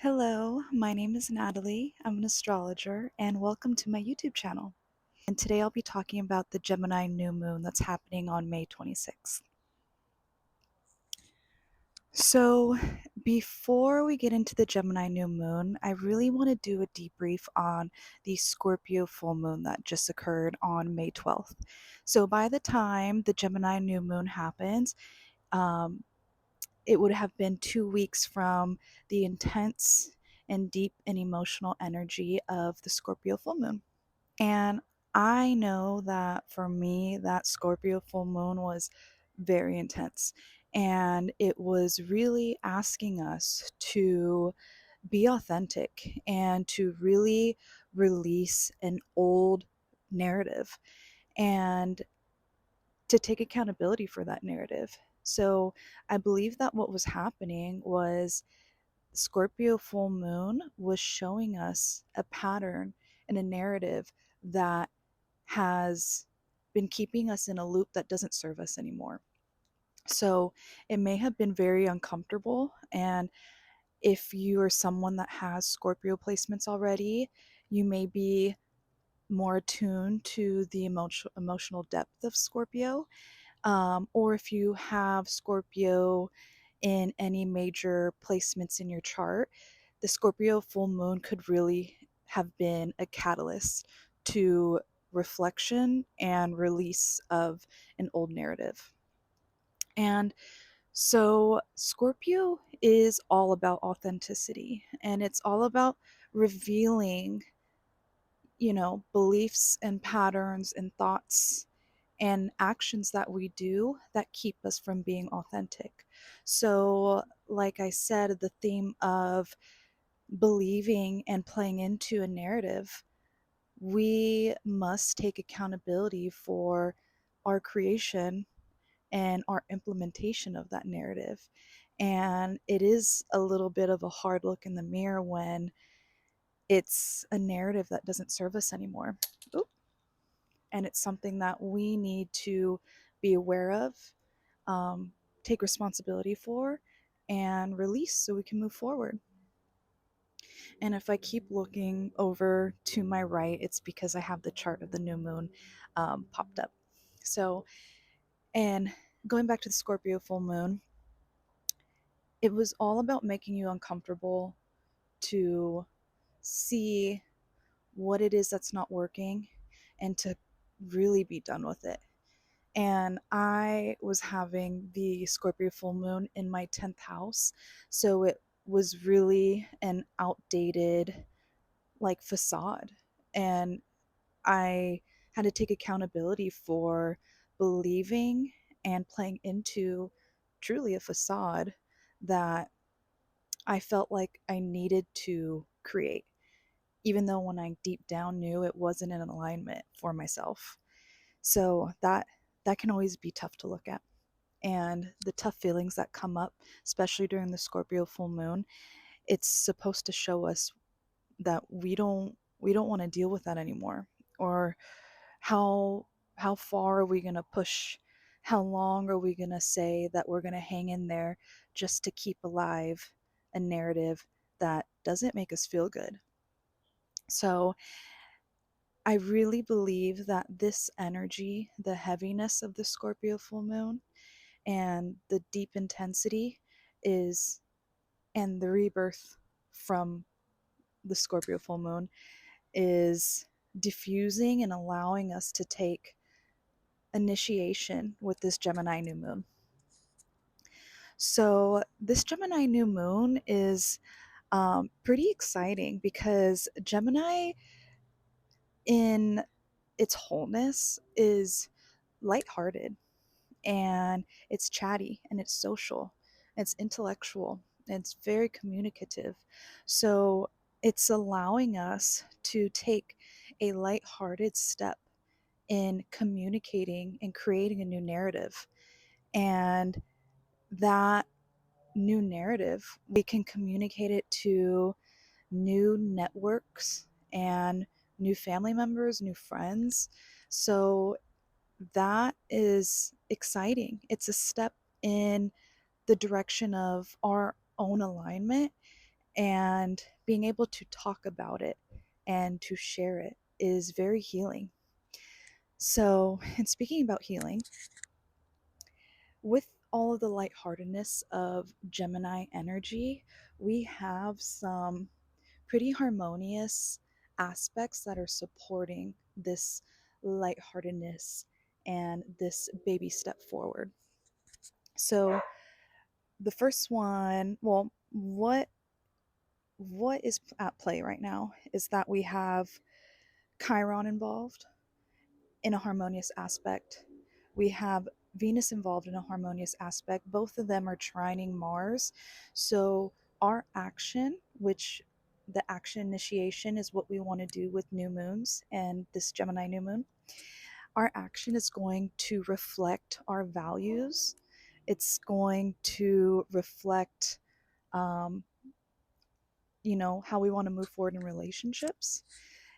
Hello, my name is Natalie. I'm an astrologer, and welcome to my YouTube channel. And today I'll be talking about the Gemini New Moon that's happening on May 26th. So, before we get into the Gemini New Moon, I really want to do a debrief on the Scorpio Full Moon that just occurred on May 12th. So, by the time the Gemini New Moon happens, um, it would have been 2 weeks from the intense and deep and emotional energy of the Scorpio full moon. And I know that for me, that Scorpio full moon was very intense. And it was really asking us to be authentic and to really release an old narrative and to take accountability for that narrative. So I believe that what was happening was Scorpio full moon was showing us a pattern and a narrative that has been keeping us in a loop that doesn't serve us anymore. So it may have been very uncomfortable. And if you are someone that has Scorpio placements already, you may be more attuned to the emotional depth of Scorpio. Or if you have Scorpio in any major placements in your chart, the Scorpio full moon could really have been a catalyst to reflection and release of an old narrative. And so Scorpio is all about authenticity, and it's all about revealing, beliefs and patterns and thoughts and actions that we do that keep us from being authentic. So, like I said, the theme of believing and playing into a narrative, we must take accountability for our creation and our implementation of that narrative. And it is a little bit of a hard look in the mirror when it's a narrative that doesn't serve us anymore. Oop. And it's something that we need to be aware of, um, take responsibility for, and release so we can move forward. And if I keep looking over to my right, it's because I have the chart of the new moon popped up. So, and going back to the Scorpio full moon, it was all about making you uncomfortable to see what it is that's not working and to really be done with it. And I was having the Scorpio full moon in my 10th house. So it was really an outdated, like, facade. And I had to take accountability for believing and playing into truly a facade that I felt like I needed to create, even though when I deep down knew it wasn't in alignment for myself. So that can always be tough to look at. And the tough feelings that come up, especially during the Scorpio full moon, it's supposed to show us that we don't want to deal with that anymore, or how far are we going to push, how long are we going to say that we're going to hang in there just to keep alive a narrative that doesn't make us feel good. So I really believe that this energy, the heaviness of the Scorpio full moon and the deep intensity is, and the rebirth from the Scorpio full moon is diffusing and allowing us to take initiation with this Gemini new moon. So, this Gemini new moon is pretty exciting because Gemini, in its wholeness, is lighthearted, and it's chatty, and it's social, it's intellectual, it's very communicative. So it's allowing us to take a lighthearted step in communicating and creating a new narrative. And that new narrative, we can communicate it to new networks and new family members, new friends. So that is exciting. It's a step in the direction of our own alignment And being able to talk about it and to share it is very healing. So, and speaking about healing, with all of the lightheartedness of Gemini energy, we have some pretty harmonious aspects that are supporting this lightheartedness and this baby step forward. So, the first one, well, what is at play right now is that we have Chiron involved in a harmonious aspect. We have Venus involved in a harmonious aspect. Both of them are trining Mars. So, our action, which the action initiation is what we want to do with new moons and this Gemini new moon, our action is going to reflect our values. It's going to reflect, um, how we want to move forward in relationships.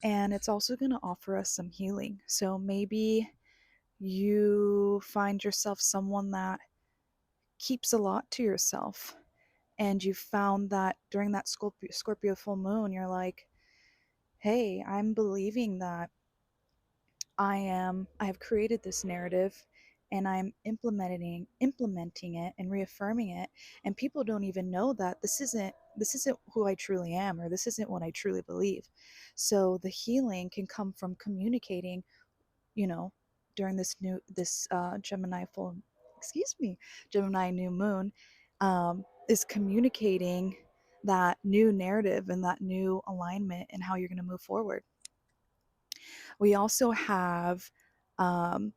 And it's also going to offer us some healing. So maybe you find yourself someone that keeps a lot to yourself, and you found that during that Scorpio full moon, you're like, hey, I'm believing that I have created this narrative, and I'm implementing it and reaffirming it, and people don't even know that this isn't who I truly am, or this isn't what I truly believe. So the healing can come from communicating, you know, during this Gemini full, excuse me, Gemini new moon, is communicating that new narrative and that new alignment and how you're going to move forward. We also have um,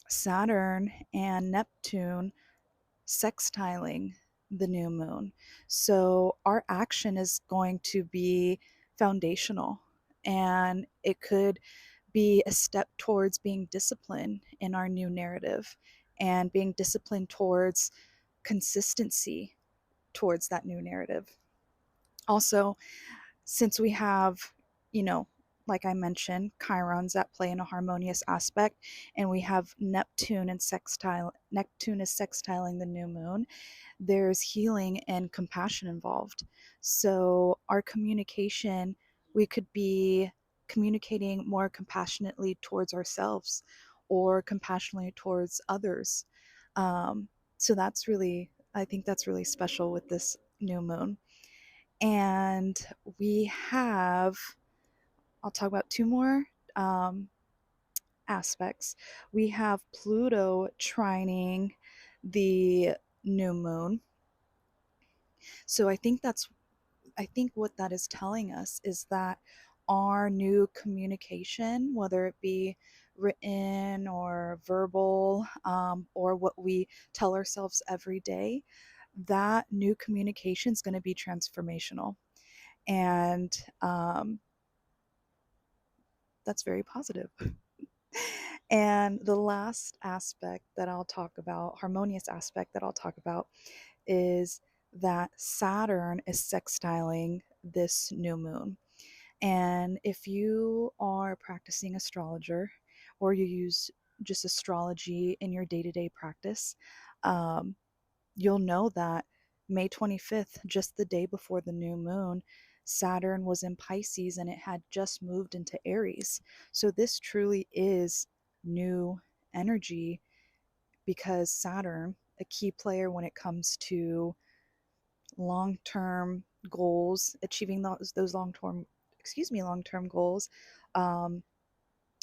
Saturn and Neptune sextiling the new moon. So our action is going to be foundational, and it could be a step towards being disciplined in our new narrative and being disciplined towards consistency towards that new narrative. Also, since we have, you know, like I mentioned, Chiron's at play in a harmonious aspect, and we have Neptune is sextiling the new moon, there's healing and compassion involved. So our communication, we could be communicating more compassionately towards ourselves or compassionately towards others. Um, so I think that's really special with this new moon. And we have, I'll talk about two more um, aspects. We have Pluto trining the new moon. So I think what that is telling us is that our new communication, whether it be written or verbal, or what we tell ourselves every day, that new communication is going to be transformational. And that's very positive. And the last aspect that I'll talk about, harmonious aspect that I'll talk about, is that Saturn is sextiling this new moon. And if you are a practicing astrologer, or you use just astrology in your day to day practice, um, you'll know that May 25th, just the day before the new moon, Saturn was in Pisces and it had just moved into Aries. So this truly is new energy, because Saturn, a key player when it comes to long-term goals, achieving those long-term goals, um,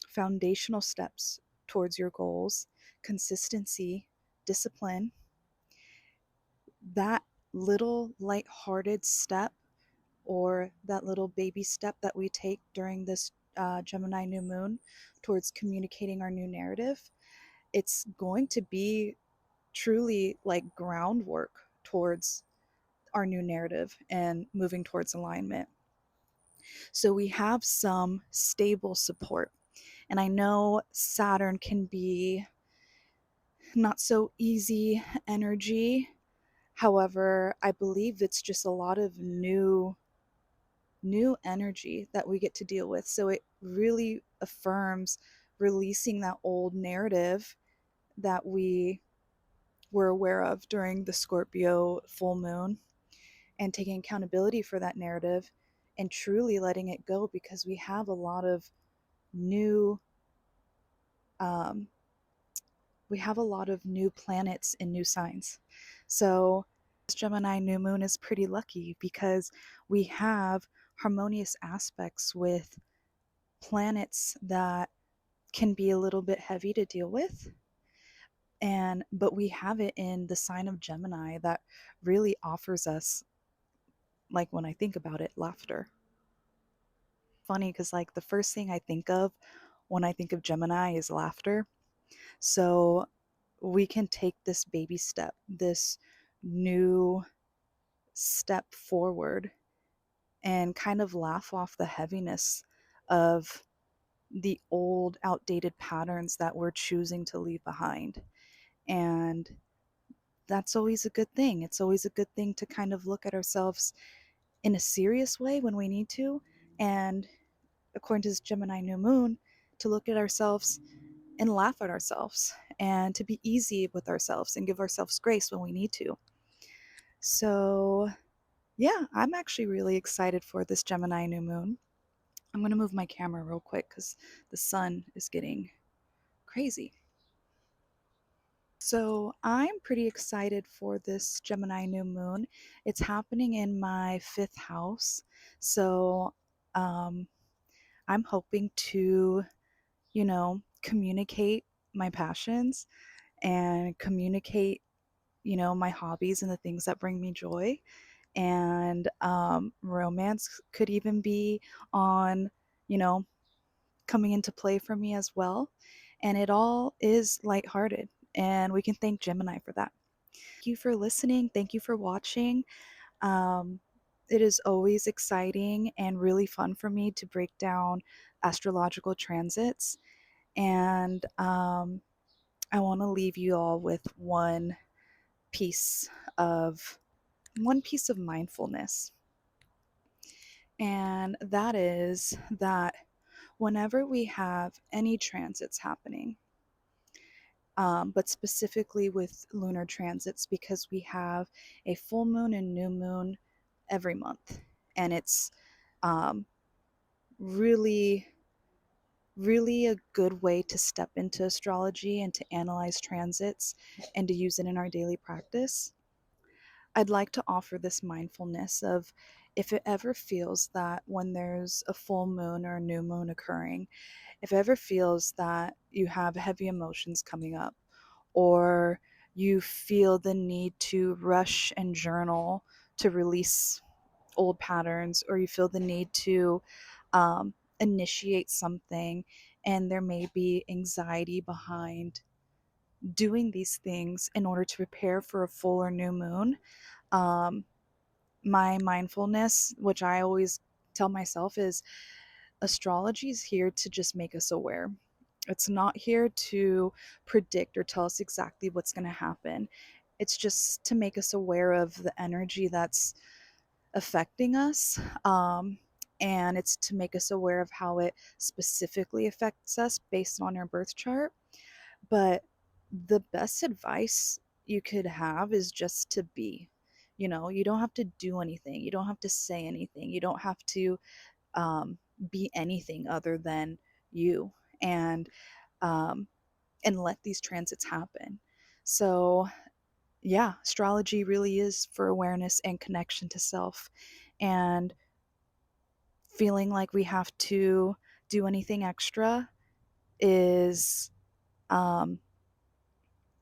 foundational steps towards your goals, consistency, discipline, that little light-hearted step, or that little baby step that we take during this Gemini new moon towards communicating our new narrative, it's going to be truly like groundwork towards our new narrative and moving towards alignment. So we have some stable support. And I know Saturn can be not so easy energy. However, I believe it's just a lot of new energy that we get to deal with. So it really affirms releasing that old narrative that we were aware of during the Scorpio full moon, and taking accountability for that narrative and truly letting it go, because new um, we have a lot of new planets and new signs. So this Gemini new moon is pretty lucky because we have harmonious aspects with planets that can be a little bit heavy to deal with, and but we have it in the sign of Gemini that really offers us, like, when I think about it, laughter. Funny because, like, the first thing I think of when I think of Gemini is laughter. So we can take this baby step, this new step forward, and kind of laugh off the heaviness of the old, outdated patterns that we're choosing to leave behind. And that's always a good thing. It's always a good thing to kind of look at ourselves in a serious way when we need to. And according to this Gemini new moon, to look at ourselves and laugh at ourselves and to be easy with ourselves and give ourselves grace when we need to. So, yeah, I'm actually really excited for this Gemini new moon. I'm going to move my camera real quick because the sun is getting crazy. So, I'm pretty excited for this Gemini new moon. It's happening in my fifth house. So, um, I'm hoping to, communicate my passions and communicate, my hobbies and the things that bring me joy. And romance could even be on, you know, coming into play for me as well. And it all is lighthearted. And we can thank Gemini for that. Thank you for listening. Thank you for watching. Um, it is always exciting and really fun for me to break down astrological transits. And I want to leave you all with piece of one piece of mindfulness. And that is that whenever we have any transits happening, but specifically with lunar transits, because we have a full moon and new moon every month, and it's um, really, really a good way to step into astrology and to analyze transits and to use it in our daily practice. I'd like to offer this mindfulness of, if it ever feels that when there's a full moon or a new moon occurring, if it ever feels that you have heavy emotions coming up, or you feel the need to rush and journal to release old patterns, or you feel the need to initiate something, and there may be anxiety behind doing these things in order to prepare for a full or new moon, um, my mindfulness, which I always tell myself, is astrology is here to just make us aware. It's not here to predict or tell us exactly what's going to happen. It's just to make us aware of the energy that's affecting us. And it's to make us aware of how it specifically affects us based on our birth chart. But the best advice you could have is just to be. You don't have to do anything. You don't have to say anything. You don't have to be anything other than you, and um, and let these transits happen. So, yeah, astrology really is for awareness and connection to self. And feeling like we have to do anything extra is um,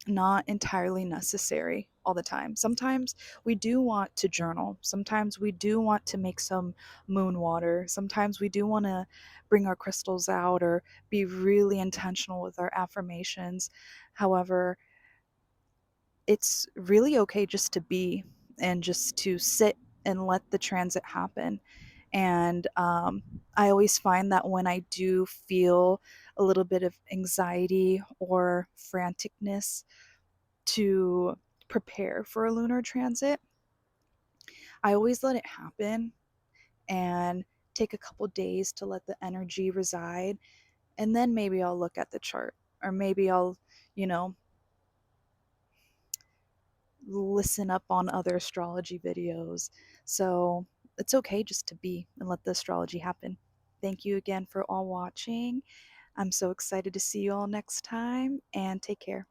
not entirely necessary all the time. Sometimes we do want to journal. Sometimes we do want to make some moon water. Sometimes we do want to bring our crystals out or be really intentional with our affirmations. However, it's really okay just to be and just to sit and let the transit happen. And I always find that when I do feel a little bit of anxiety or franticness to prepare for a lunar transit, I always let it happen and take a couple days to let the energy reside. And then maybe I'll look at the chart, or maybe I'll, you know, listen up on other astrology videos. So it's okay just to be and let the astrology happen. Thank you again for all watching. I'm so excited to see you all next time, and take care.